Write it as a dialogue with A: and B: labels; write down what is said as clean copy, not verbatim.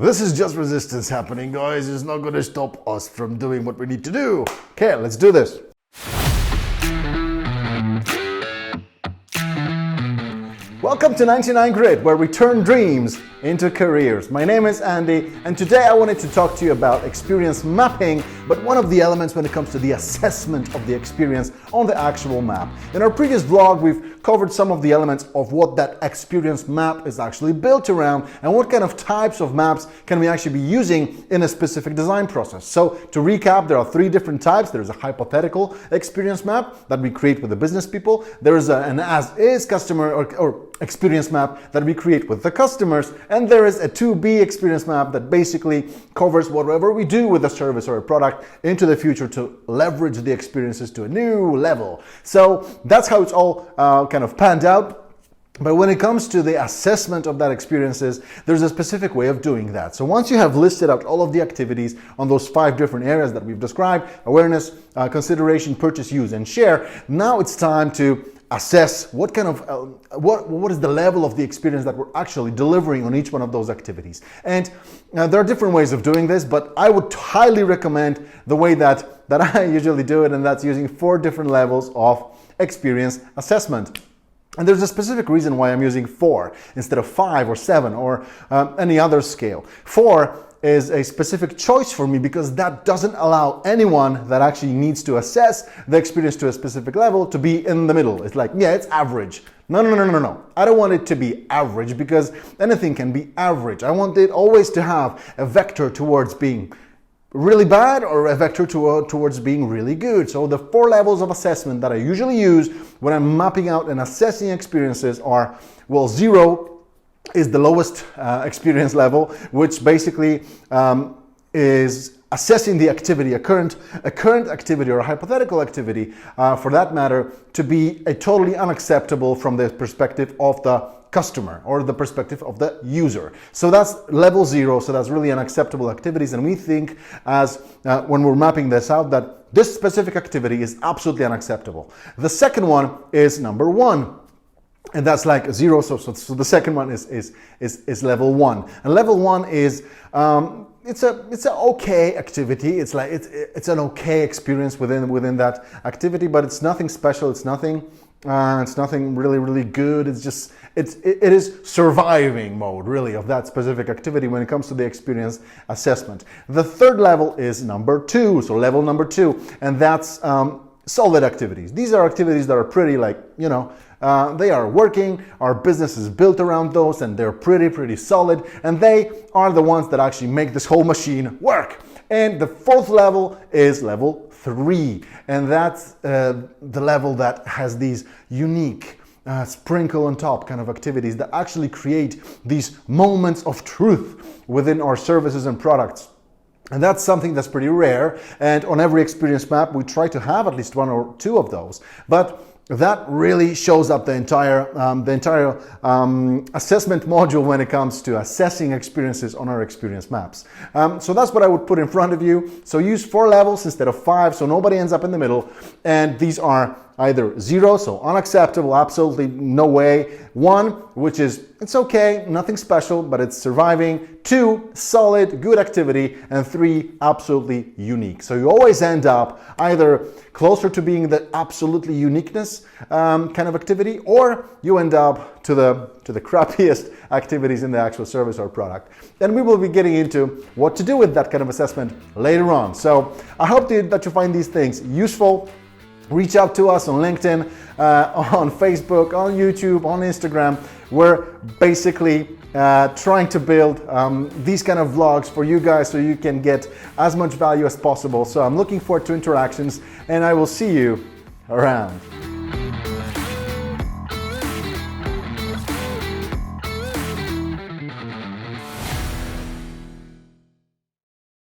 A: This is just resistance happening, guys. It's not going to stop us from doing what we need to do. Okay, let's do this. Welcome to 99 Grit, where we turn dreams into careers. My name is Andy, and today I wanted to talk to you about experience mapping, but one of the elements when it comes to the assessment of the experience on the actual map. In our previous vlog, we've covered some of the elements of what that experience map is actually built around and what kind of types of maps can we actually be using in a specific design process. So to recap, there are three different types. There's a hypothetical experience map that we create with the business people. There is an as-is customer or experience map that we create with the customers, and there is a to-be experience map that basically covers whatever we do with a service or a product into the future to leverage the experiences to a new level. So that's how it's all kind of panned out. But when it comes to the assessment of that experiences, there's a specific way of doing that. So once you have listed out all of the activities on those 5 different areas that we've described, awareness, consideration, purchase, use, and share, now it's time to assess what kind of what is the level of the experience that we're actually delivering on each one of those activities. And there are different ways of doing this, but I would highly recommend the way that I usually do it, and that's using 4 different levels of experience assessment. And there's a specific reason why I'm using 4 instead of 5 or 7 or any other scale. 4 is a specific choice for me because that doesn't allow anyone that actually needs to assess the experience to a specific level to be in the middle. It's like, yeah, it's average. No. I don't want it to be average because anything can be average. I want it always to have a vector towards being really bad or a vector towards being really good. So the 4 levels of assessment that I usually use when I'm mapping out and assessing experiences are, well, 0 is the lowest experience level, which basically is assessing the activity, a current activity or a hypothetical activity, for that matter, to be a totally unacceptable from the perspective of the customer or the perspective of the user. So that's level 0, so that's really unacceptable activities, and we think as when we're mapping this out that this specific activity is absolutely unacceptable. The second one is number 1. And that's like 0, so the second one is level 1. And level 1 is it's an okay activity. It's like it's an okay experience within that activity, but it's nothing special. It's nothing really good. It's just it is surviving mode really of that specific activity when it comes to the experience assessment. The third level is number 2, so level number 2, and that's solid activities. These are activities that are pretty they are working, our business is built around those, and they're pretty solid, and they are the ones that actually make this whole machine work. And the 4th level is level 3, and that's the level that has these unique sprinkle on top kind of activities that actually create these moments of truth within our services and products. And that's something that's pretty rare, and on every experience map we try to have at least 1 or 2 of those. But that really shows up the entire assessment module when it comes to assessing experiences on our experience maps. So that's what I would put in front of you. So use 4 levels instead of 5, so nobody ends up in the middle. And these are either 0, so unacceptable, absolutely no way. 1, which is it's okay, nothing special, but it's surviving. 2, solid, good activity. And 3, absolutely unique. So you always end up either closer to being the absolutely uniqueness kind of activity, or you end up to the crappiest activities in the actual service or product. And we will be getting into what to do with that kind of assessment later on. So I hope that you find these things useful. Reach out to us on LinkedIn, on Facebook, on YouTube, on Instagram. We're basically trying to build these kind of vlogs for you guys so you can get as much value as possible. So I'm looking forward to interactions, and I will see you around.